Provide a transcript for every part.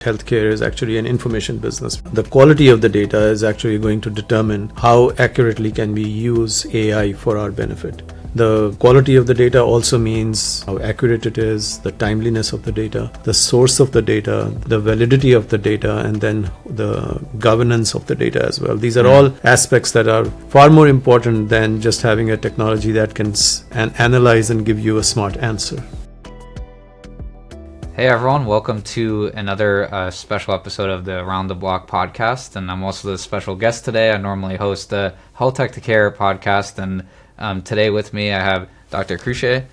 Healthcare is actually an information business. The quality of the data is actually going to determine how accurately can we use AI for our benefit. The quality of the data also means how accurate it is, the timeliness of the data, the source of the data, the validity of the data, and then the governance of the data as well. These are all aspects that are far more important than just having a technology that can analyze and give you a smart answer. Hey everyone, welcome to another special episode of the Around the Block podcast, and I'm also the special guest today. I normally host the Health Tech to Care podcast, and today with me I have Dr. Kurshid,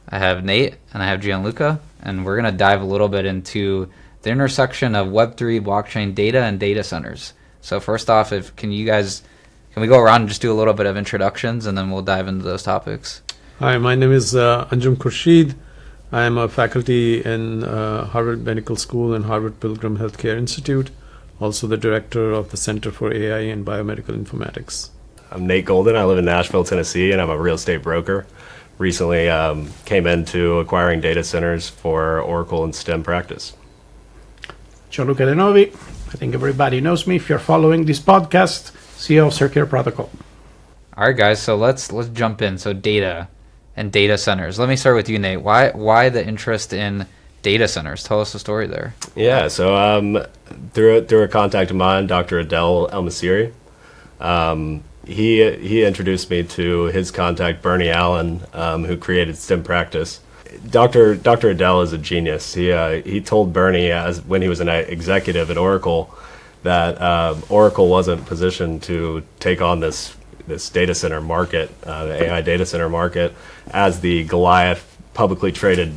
I have Nate, and I have Gianluca, and we're going to dive a little bit into the intersection of Web3, blockchain data, and data centers. So first off, can we go around and just do a little bit of introductions, and then we'll dive into those topics. Hi, my name is Anjum Kurshid. I am a faculty in Harvard Medical School and Harvard Pilgrim Healthcare Institute, also the director of the Center for AI and Biomedical Informatics. I'm Nate Golden. I live in Nashville, Tennessee, and I'm a real estate broker. Recently came into acquiring data centers for Oracle and STEM practice. Gianluca de Novi. I think everybody knows me if you're following this podcast, CEO of Circular Protocol. All right, guys, so let's jump in. So data and data centers. Let me start with you, Nate. Why the interest in data centers? Tell us the story there. Yeah, so through a contact of mine, Dr. Adel El-Masiri, he introduced me to his contact, Bernie Allen, who created STEM Practice. Dr. Adel is a genius. He told Bernie, when he was an executive at Oracle, that Oracle wasn't positioned to take on this data center market, the AI data center market, as the Goliath publicly traded,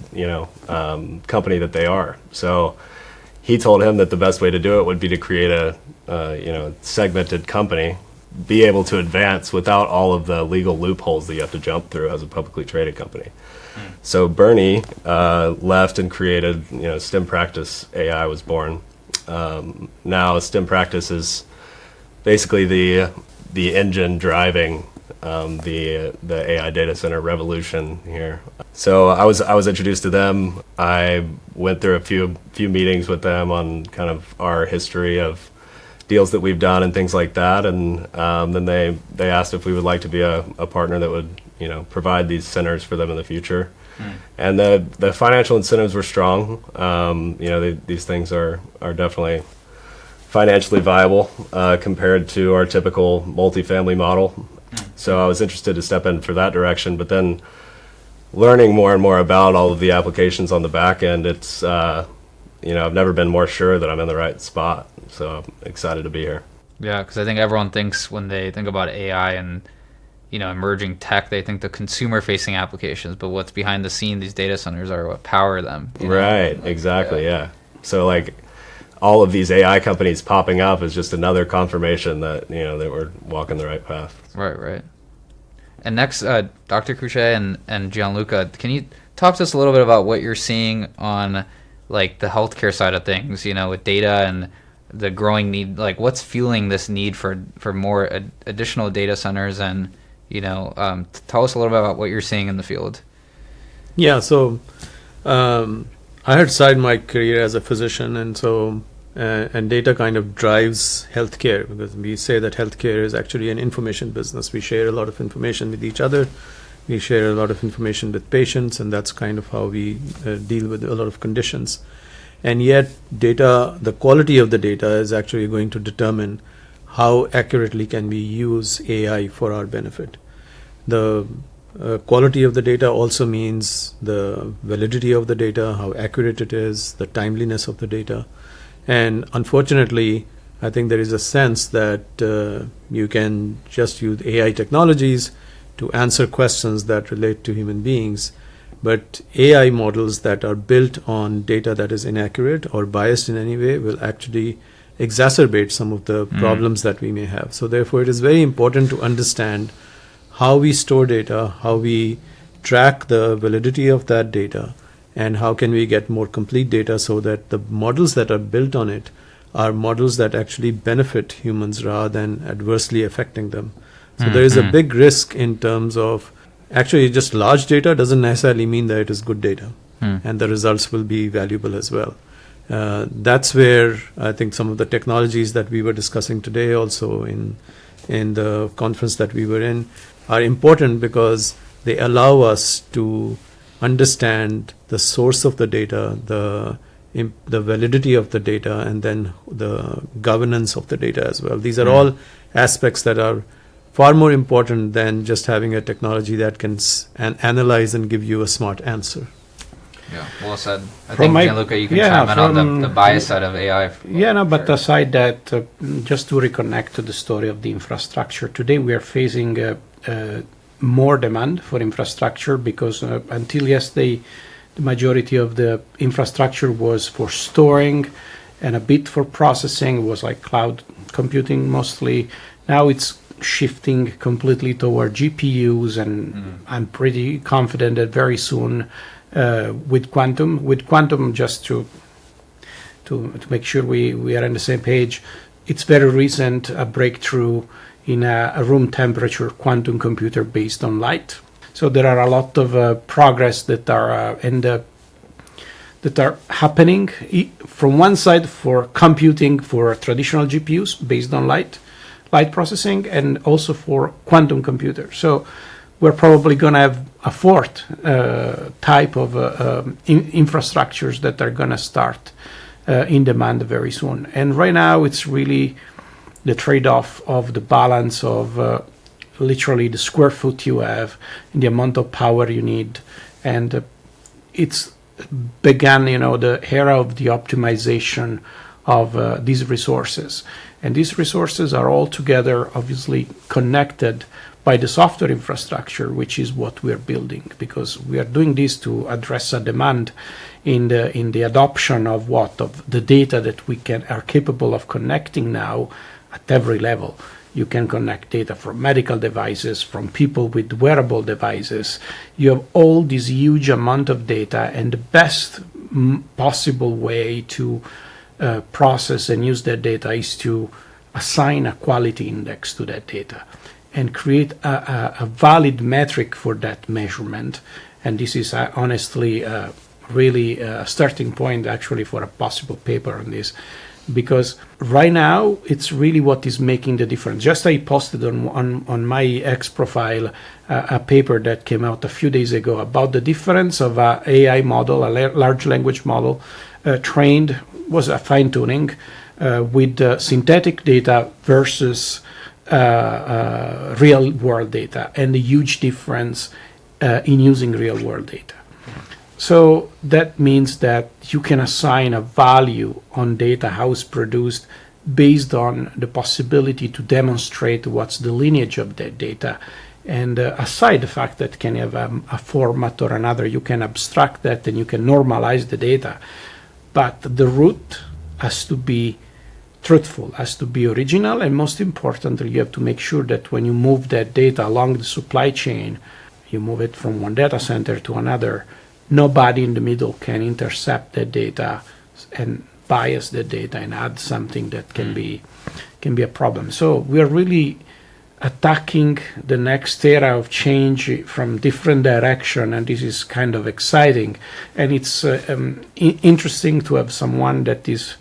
company that they are. So he told him that the best way to do it would be to create a segmented company, be able to advance without all of the legal loopholes that you have to jump through as a publicly traded company. So Bernie left and created, STEM Practice AI was born. Now STEM Practice is basically the engine driving the AI data center revolution here. So I was introduced to them. I went through a few meetings with them on kind of our history of deals that we've done and things like that. And then they asked if we would like to be a partner that would provide these centers for them in the future. And the financial incentives were strong. These things are definitely financially viable compared to our typical multifamily model. So I was interested to step in for that direction, but then learning more and more about all of the applications on the back end, it's, I've never been more sure that I'm in the right spot. So I'm excited to be here. Yeah, because I think everyone thinks when they think about AI and, emerging tech, they think the consumer-facing applications, but what's behind the scene, these data centers are what power them. Right, exactly, yeah. So all of these AI companies popping up is just another confirmation that that we're walking the right path. Right. And next, Dr. Kurshid and Gianluca, can you talk to us a little bit about what you're seeing on the healthcare side of things? With data and the growing need, what's fueling this need for more additional data centers, and tell us a little bit about what you're seeing in the field. Yeah, so I had started my career as a physician, and so and data kind of drives healthcare, because we say that healthcare is actually an information business. We share a lot of information with each other. We share a lot of information with patients, and that's kind of how we deal with a lot of conditions. And yet the quality of the data is actually going to determine how accurately can we use AI for our benefit. The quality of the data also means the validity of the data, how accurate it is, the timeliness of the data. And unfortunately, I think there is a sense that you can just use AI technologies to answer questions that relate to human beings, but AI models that are built on data that is inaccurate or biased in any way will actually exacerbate some of the problems that we may have. So therefore, it is very important to understand how we store data, how we track the validity of that data, and how can we get more complete data so that the models that are built on it are models that actually benefit humans rather than adversely affecting them. So there is a big risk in terms of actually just large data doesn't necessarily mean that it is good data, and the results will be valuable as well. That's where I think some of the technologies that we were discussing today, also in the conference that we were in, are important because they allow us to understand the source of the data, the validity of the data, and then the governance of the data as well. These are all aspects that are far more important than just having a technology that can analyze and give you a smart answer. Yeah, well said. I think, Gianluca, you can chime in on the bias side of AI. But aside that, just to reconnect to the story of the infrastructure, today we are facing more demand for infrastructure because until yesterday, the majority of the infrastructure was for storing and a bit for processing. It was like cloud computing mostly. Now it's shifting completely toward GPUs, and I'm pretty confident that very soon with quantum, just to make sure we are on the same page, it's very recent a breakthrough in a room temperature quantum computer based on light. So there are a lot of progress that are that are happening from one side for computing for traditional GPUs based on light processing, and also for quantum computers. So we're probably going to have a fourth type of infrastructures that are going to start in demand very soon. And right now it's really the trade-off of the balance of literally the square foot you have and the amount of power you need. And it's began, the era of the optimization of these resources. And these resources are all together obviously connected by the software infrastructure, which is what we're building, because we are doing this to address a demand in the adoption of the data that we are capable of connecting now at every level. You can connect data from medical devices, from people with wearable devices. You have all this huge amount of data, and the best possible way to process and use that data is to assign a quality index to that data and create a valid metric for that measurement. And this is honestly really a starting point actually for a possible paper on this, because right now it's really what is making the difference. Just I posted on my X profile a paper that came out a few days ago about the difference of a AI model, a large language model, trained, was a fine-tuning with synthetic data versus real-world data, and the huge difference in using real-world data. So that means that you can assign a value on data, how it's produced, based on the possibility to demonstrate what's the lineage of that data. And aside the fact that can have a format or another, you can abstract that and you can normalize the data. But the root has to be truthful, has to be original, and most importantly, you have to make sure that when you move that data along the supply chain, you move it from one data center to another, nobody in the middle can intercept that data and bias the data and add something that can be a problem. So we are really attacking the next era of change from different direction, and this is kind of exciting. And it's interesting to have someone that is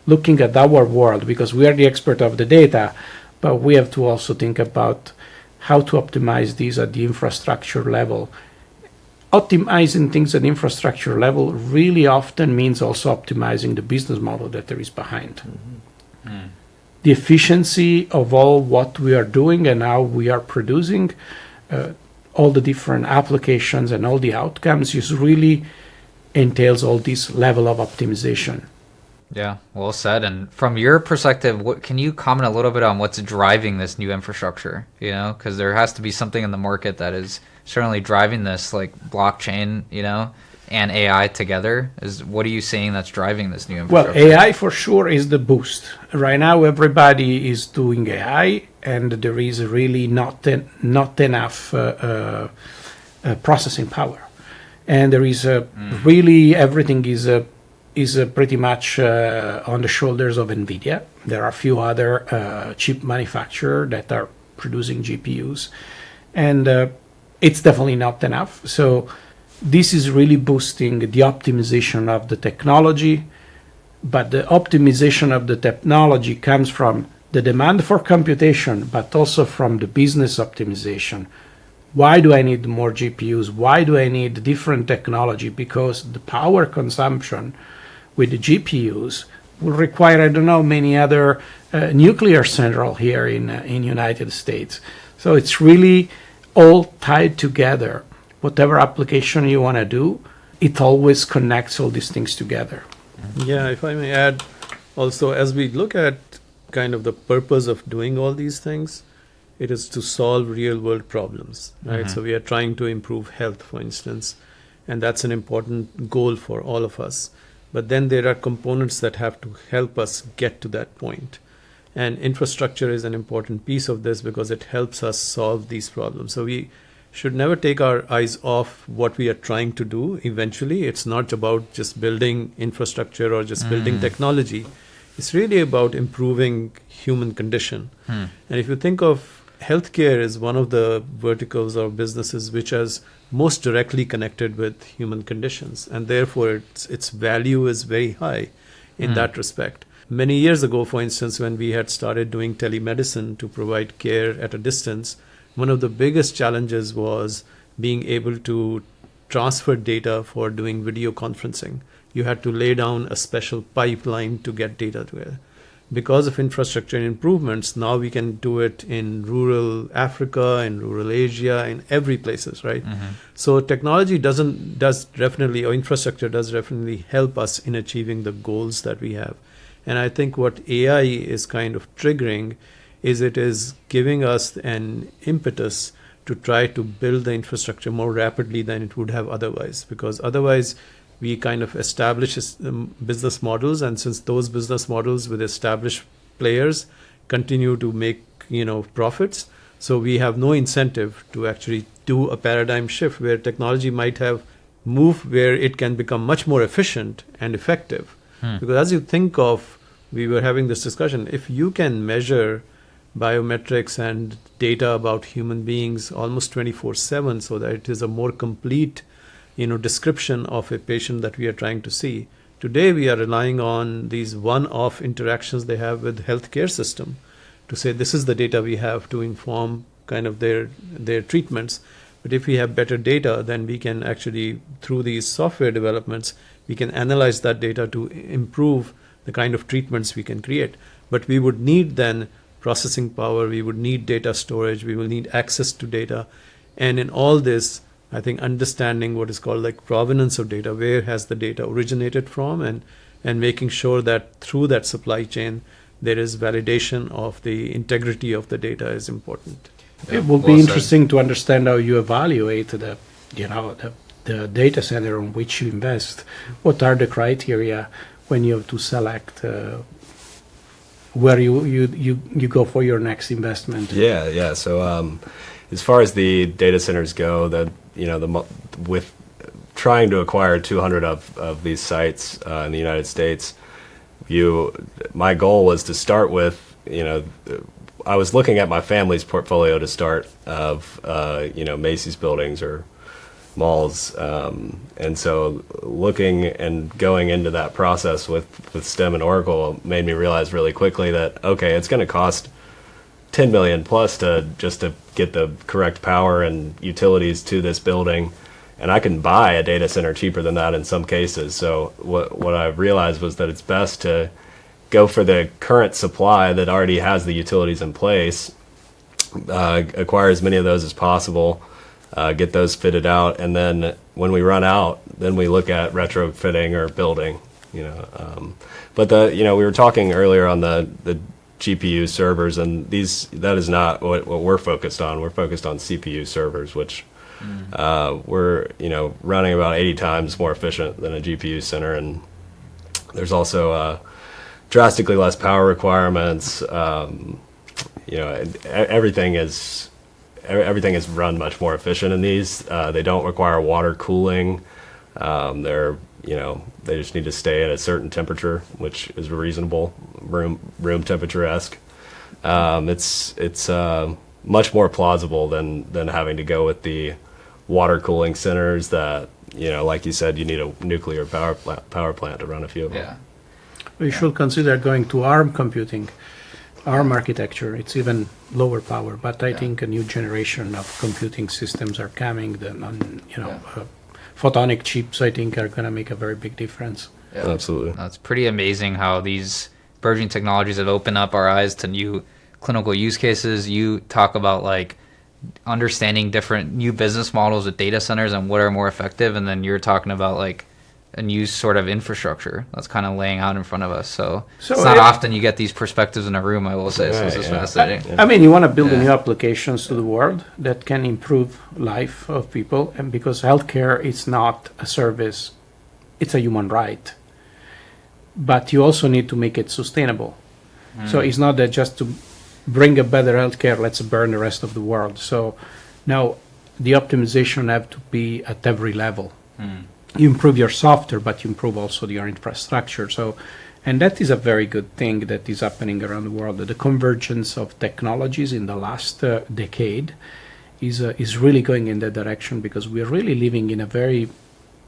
looking at our world, because we are the expert of the data, but we have to also think about how to optimize these at the infrastructure level. Optimizing things at infrastructure level really often means also optimizing the business model that there is behind. The efficiency of all what we are doing and how we are producing, all the different applications and all the outcomes, is really entails all this level of optimization. Yeah, well said. And from your perspective, can you comment a little bit on what's driving this new infrastructure? Because there has to be something in the market that is certainly driving this, like blockchain, and AI together. What are you seeing that's driving this new infrastructure? Well, AI for sure is the boost. Right now, everybody is doing AI, and there is really not enough processing power, and there is really everything is pretty much on the shoulders of NVIDIA. There are a few other chip manufacturers that are producing GPUs, and it's definitely not enough. So this is really boosting the optimization of the technology. but the optimization of the technology comes from the demand for computation, but also from the business optimization. Why do I need more GPUs? Why do I need different technology? Because the power consumption with the GPUs will require, I don't know, many other nuclear central here in United States. So it's really all tied together. Whatever application you want to do, it always connects all these things together. Yeah, if I may add, also, as we look at kind of the purpose of doing all these things, it is to solve real world problems, right? So we are trying to improve health, for instance, and that's an important goal for all of us. But then there are components that have to help us get to that point. And infrastructure is an important piece of this because it helps us solve these problems. So we should never take our eyes off what we are trying to do eventually. It's not about just building infrastructure or just building technology. It's really about improving human condition. And if you think of healthcare is one of the verticals or businesses which is most directly connected with human conditions, and therefore its value is very high in that respect. Many years ago, for instance, when we had started doing telemedicine to provide care at a distance, one of the biggest challenges was being able to transfer data for doing video conferencing. You had to lay down a special pipeline to get data to it. Because of infrastructure improvements, now we can do it in rural Africa, in rural Asia, in every places, right? So technology does definitely, or infrastructure does definitely help us in achieving the goals that we have. And I think what AI is kind of triggering is it is giving us an impetus to try to build the infrastructure more rapidly than it would have otherwise, because otherwise we kind of establish business models, and since those business models with established players continue to make profits, so we have no incentive to actually do a paradigm shift where technology might have moved where it can become much more efficient and effective. Because as you think of, we were having this discussion, if you can measure biometrics and data about human beings almost 24/7 so that it is a more complete description of a patient that we are trying to see. Today we are relying on these one-off interactions they have with healthcare system to say this is the data we have to inform kind of their treatments. But if we have better data, then we can actually, through these software developments, we can analyze that data to improve the kind of treatments we can create. But we would need then processing power, we would need data storage, we will need access to data. And in all this, I think understanding what is called like provenance of data, where has the data originated from, and making sure that through that supply chain, there is validation of the integrity of the data is important. It will be interesting to understand how you evaluate the data center on which you invest. What are the criteria when you have to select where you go for your next investment? Yeah. So as far as the data centers go, with trying to acquire 200 of these sites in the United States, my goal was to start with, I was looking at my family's portfolio to start of, Macy's buildings or malls. And so looking and going into that process with STEM and Oracle made me realize really quickly that, okay, it's going to cost $10 million plus to get the correct power and utilities to this building, and I can buy a data center cheaper than that in some cases. So what I realized was that it's best to go for the current supply that already has the utilities in place, acquire as many of those as possible, get those fitted out, and then when we run out, then we look at retrofitting or building. But we were talking earlier on the GPU servers, and that is not what we're focused on. We're focused on CPU servers, which we're running about 80 times more efficient than a GPU center, and there's also drastically less power requirements. Everything is run much more efficient in these. They don't require water cooling. They just need to stay at a certain temperature, which is reasonable, room temperature-esque. It's much more plausible than having to go with the water cooling centers that, like you said, you need a nuclear power plant to run a few of them. Yeah. We should consider going to ARM computing, ARM architecture. It's even lower power, but I think a new generation of computing systems are coming. Photonic chips, I think, are going to make a very big difference. Yeah. Absolutely. It's pretty amazing how these burgeoning technologies have opened up our eyes to new clinical use cases. You talk about like understanding different new business models with data centers and what are more effective, and then you're talking about like a new sort of infrastructure that's kind of laying out in front of us. So it's not often you get these perspectives in a room, I will say. So this is fascinating. I mean, you want to build new applications to the world that can improve life of people, and because healthcare is not a service, it's a human right. But you also need to make it sustainable. So it's not that just to bring a better healthcare, let's burn the rest of the world. So now the optimization have to be at every level. You improve your software, but you improve also your infrastructure. So, and that is a very good thing that is happening around the world. The convergence of technologies in the last decade is really going in that direction, because we're really living in a very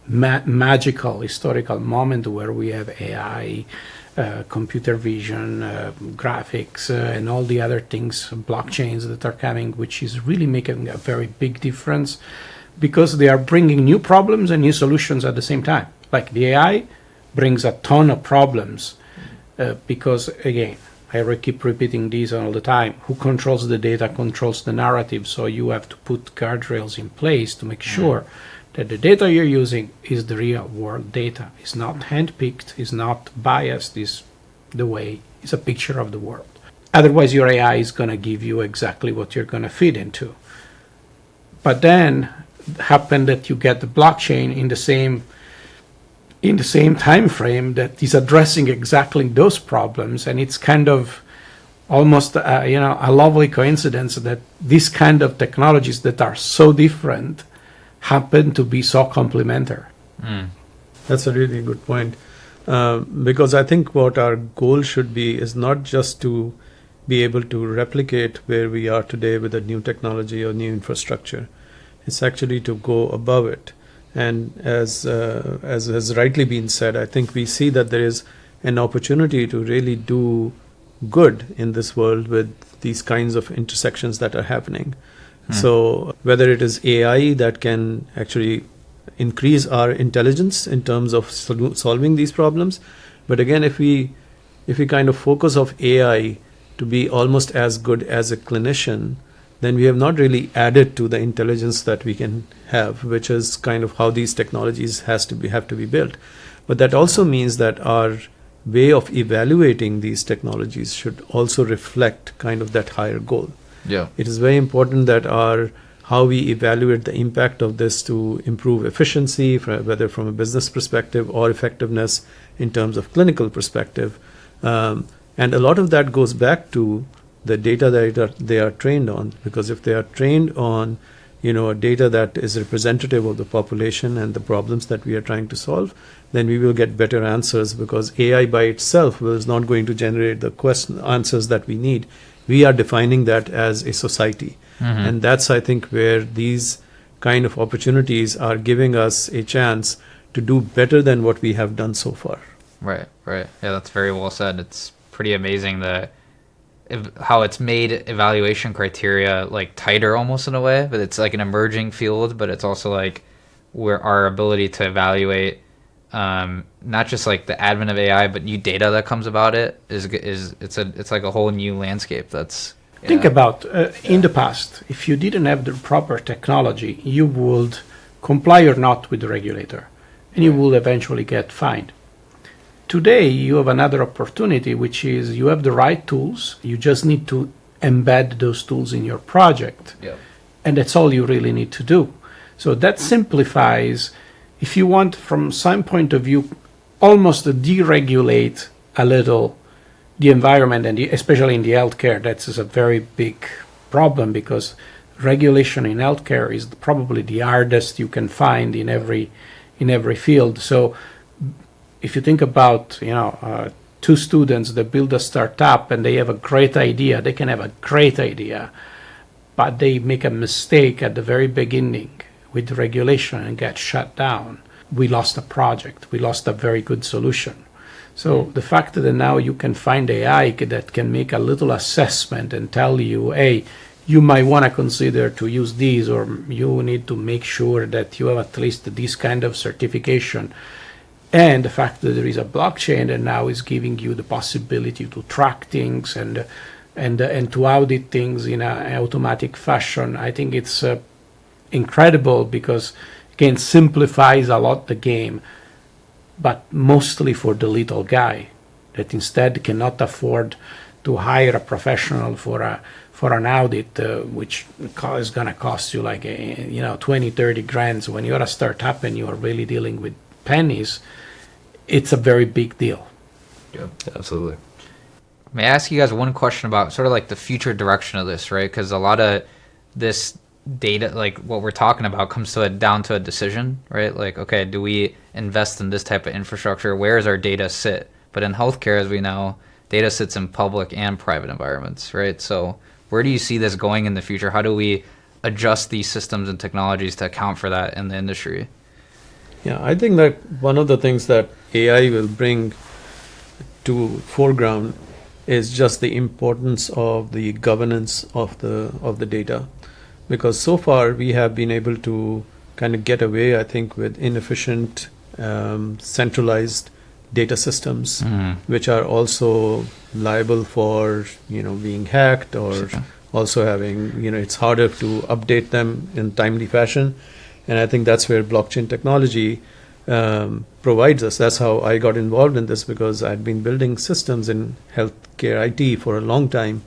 magical historical moment where we have AI, computer vision, graphics, and all the other things, blockchains that are coming, which is really making a very big difference, because they are bringing new problems and new solutions at the same time. Like the AI brings a ton of problems, because again, I keep repeating these all the time, who controls the data controls the narrative. So you have to put guardrails in place to make sure that the data you're using is the real world data. It's not handpicked, it's not biased, it's the way, it's a picture of the world. Otherwise, your AI is going to give you exactly what you're going to feed into. But then happen that you get the blockchain in the same time frame that is addressing exactly those problems, and it's kind of almost a lovely coincidence that these kind of technologies that are so different happen to be so complementary. That's a really good point, because I think what our goal should be is not just to be able to replicate where we are today with a new technology or new infrastructure. It's actually to go above it. And as has rightly been said, I think we see that there is an opportunity to really do good in this world with these kinds of intersections that are happening. So whether it is AI that can actually increase our intelligence in terms of solving these problems, but again, if we kind of focus of AI to be almost as good as a clinician, then we have not really added to the intelligence that we can have, which is kind of how these technologies have to be built. But that also means that our way of evaluating these technologies should also reflect kind of that higher goal. Yeah. It is very important that how we evaluate the impact of this to improve efficiency, whether from a business perspective or effectiveness in terms of clinical perspective. And a lot of that goes back to the data that they are trained on, because if they are trained on data that is representative of the population and the problems that we are trying to solve, then we will get better answers, because AI by itself is not going to generate the answers that we need. We are defining that as a society. And that's, I think, where these kind of opportunities are giving us a chance to do better than what we have done so far. Right. Yeah, that's very well said. It's pretty amazing how it's made evaluation criteria like tighter almost in a way, but it's like an emerging field, but it's also like where our ability to evaluate not just like the advent of AI, but new data that comes about it it's like a whole new landscape. Think about in the past, if you didn't have the proper technology, you would comply or not with the regulator, and you will eventually get fined. Today, you have another opportunity, which is you have the right tools. You just need to embed those tools in your project. Yeah. And that's all you really need to do. So that simplifies, if you want, from some point of view, almost to deregulate a little the environment, and especially in the healthcare. That's a very big problem, because regulation in healthcare is probably the hardest you can find in every field. So if you think about two students that build a startup and they have a great idea, they can have a great idea, but they make a mistake at the very beginning with the regulation and get shut down. We lost a project. We lost a very good solution. So the fact that now you can find AI that can make a little assessment and tell you, hey, you might want to consider to use these, or you need to make sure that you have at least this kind of certification. And the fact that there is a blockchain that now is giving you the possibility to track things and to audit things in an automatic fashion, I think it's incredible because, again, simplifies a lot the game, but mostly for the little guy that instead cannot afford to hire a professional for an audit, which is going to cost you like 20, 30 grand. So when you're a startup and you're really dealing with pennies, it's a very big deal. Yeah, absolutely. May I ask you guys one question about sort of like the future direction of this, right? Because a lot of this data, like what we're talking about, comes down to a decision, right? Like, okay, do we invest in this type of infrastructure? Where does our data sit? But in healthcare, as we know, data sits in public and private environments, right? So where do you see this going in the future? How do we adjust these systems and technologies to account for that in the industry? Yeah, I think that one of the things that AI will bring to foreground is just the importance of the governance of the data, because so far we have been able to kind of get away, I think, with inefficient centralized data systems, which are also liable for being hacked, or also having it's harder to update them in timely fashion. And I think that's where blockchain technology provides us. That's how I got involved in this, because I'd been building systems in healthcare IT for a long time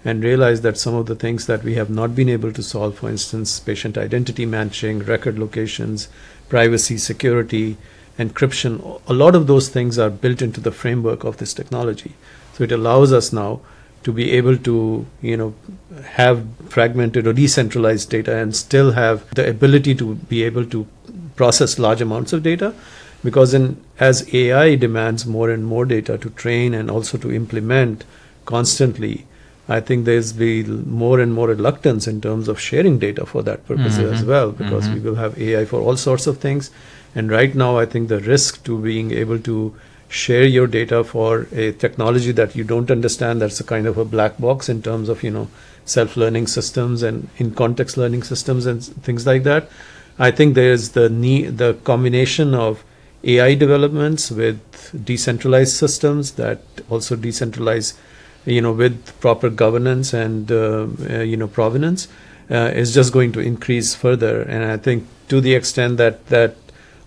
and realized that some of the things that we have not been able to solve, for instance, patient identity matching, record locations, privacy, security, encryption, a lot of those things are built into the framework of this technology. So it allows us now to be able to have fragmented or decentralized data and still have the ability to be able to process large amounts of data, because as AI demands more and more data to train and also to implement constantly, I think there's been more and more reluctance in terms of sharing data for that purpose as well, because we will have AI for all sorts of things. And right now, I think the risk to being able to share your data for a technology that you don't understand, that's a kind of a black box in terms of self-learning systems and in-context learning systems and things like that. I think there's the combination of AI developments with decentralized systems that also decentralize, with proper governance and provenance, is just going to increase further. And I think to the extent that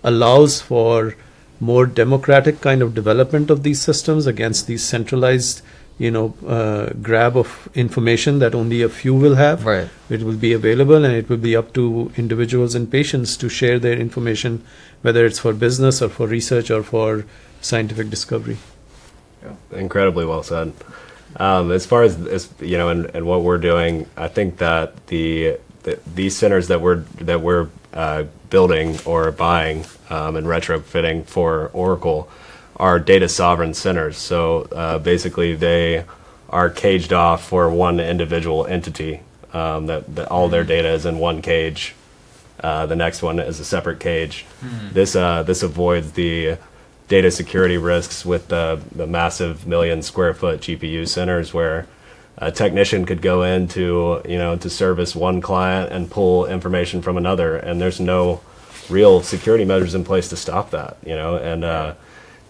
allows for more democratic kind of development of these systems against these centralized, grab of information that only a few will have. Right. It will be available, and it will be up to individuals and patients to share their information, whether it's for business or for research or for scientific discovery. Yeah, incredibly well said. As far as and what we're doing, I think that these centers that we're building or buying and retrofitting for Oracle are data sovereign centers. So basically, they are caged off for one individual entity. That all their data is in one cage. The next one is a separate cage. This avoids the data security risks with the massive million square foot GPU centers, where a technician could go in to service one client and pull information from another, and there's no real security measures in place to stop that.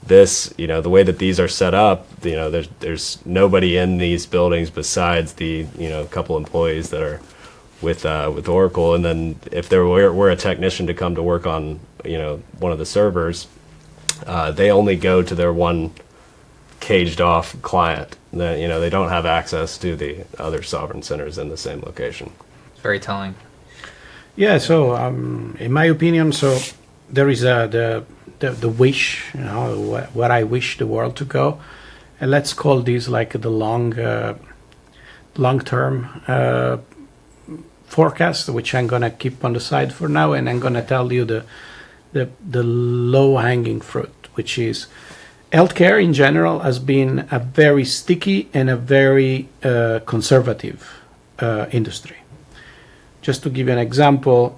The way that these are set up, there's nobody in these buildings besides the couple employees that are with Oracle, and then if there were a technician to come to work on one of the servers, they only go to their one caged off client. They don't have access to the other sovereign centers in the same location. It's very telling. Yeah. So, in my opinion, there is the wish, where I wish the world to go, and let's call this like the long-term forecast, which I'm gonna keep on the side for now, and I'm gonna tell you the low-hanging fruit, which is healthcare in general has been a very sticky and a very conservative industry. Just to give you an example,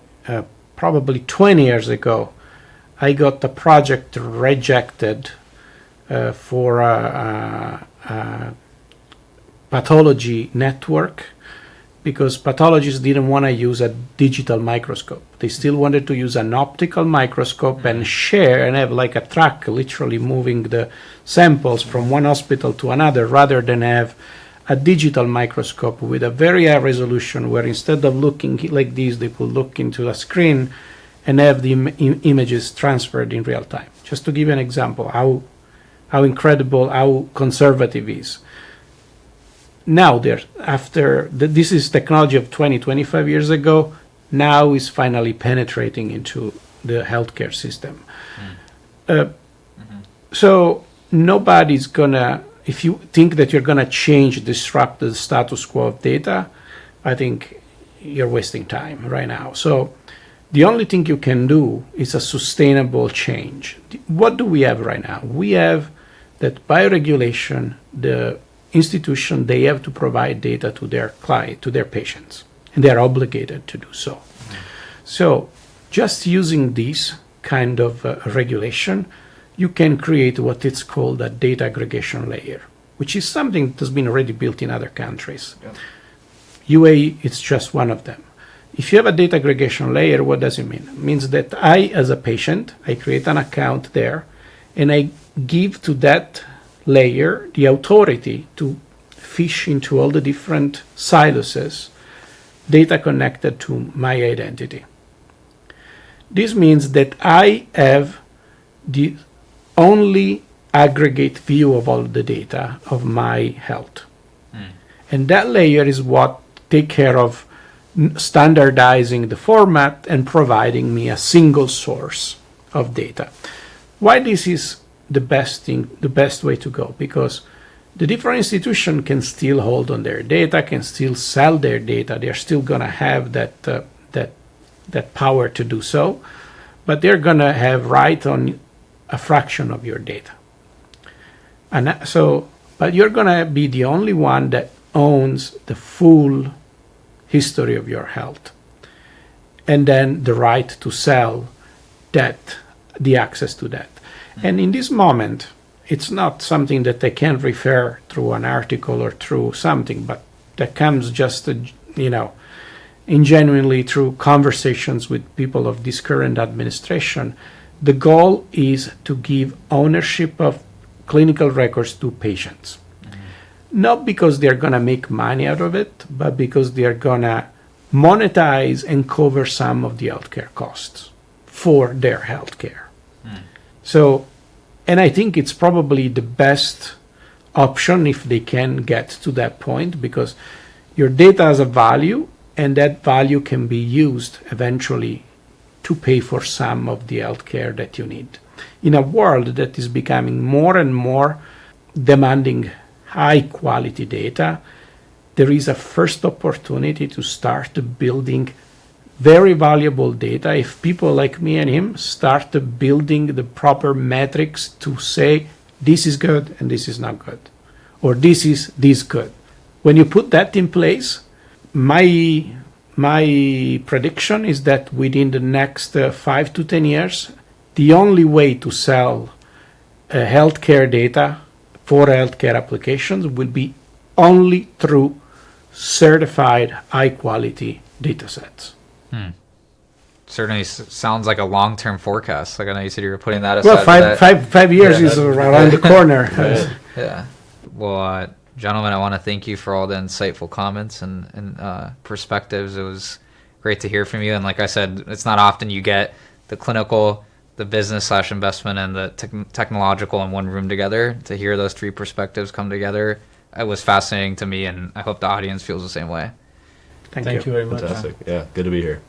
probably 20 years ago, I got a project rejected for a pathology network, because pathologists didn't want to use a digital microscope. They still wanted to use an optical microscope and share and have like a truck literally moving the samples from one hospital to another, rather than have a digital microscope with a very high resolution, where instead of looking like this, they could look into a screen and have the images transferred in real time. Just to give you an example, how incredible, how conservative it is. Now, this is technology of 20, 25 years ago, now is finally penetrating into the healthcare system. So nobody's gonna, if you think that you're gonna disrupt the status quo of data, I think you're wasting time right now. So the only thing you can do is a sustainable change. What do we have right now? We have that by regulation, the institution, they have to provide data to their client, to their patients, and they're obligated to do so. So just using this kind of regulation, you can create what is called a data aggregation layer, which is something that has been already built in other countries. Yeah. UAE, it's just one of them. If you have a data aggregation layer, what does it mean? It means that I, as a patient, I create an account there, and I give to that layer the authority to fish into all the different silos, data connected to my identity. This means that I have the only aggregate view of all the data of my health. And that layer is what take care of standardizing the format and providing me a single source of data. Why this is the best thing, the best way to go? Because the different institutions can still hold on their data, can still sell their data. They're still gonna have that power to do so, but they're gonna have right on a fraction of your data. And so, but you're gonna be the only one that owns the full history of your health, and then the right to sell that, the access to that. And in this moment, it's not something that they can refer through an article or through something, but that comes just, ingenuinely through conversations with people of this current administration. The goal is to give ownership of clinical records to patients. Not because they're going to make money out of it, but because they're going to monetize and cover some of the healthcare costs for their healthcare. So, and I think it's probably the best option if they can get to that point, because your data has a value, and that value can be used eventually to pay for some of the healthcare that you need. In a world that is becoming more and more demanding high quality data, there is a first opportunity to start building very valuable data if people like me and him start building the proper metrics to say this is good and this is not good, or this is this good. When you put that in place, my prediction is that within the next 5 to 10 years, the only way to sell healthcare data for healthcare applications will be only through certified high quality data sets. Certainly sounds like a long-term forecast. Like I know you said you were putting that aside. Well, 5 years is around the corner. Yeah. Well, gentlemen, I want to thank you for all the insightful comments and perspectives. It was great to hear from you. And like I said, it's not often you get the clinical, the business/investment, and the technological in one room together. To hear those three perspectives come together, it was fascinating to me, and I hope the audience feels the same way. Thank you very much. Fantastic. Yeah, good to be here.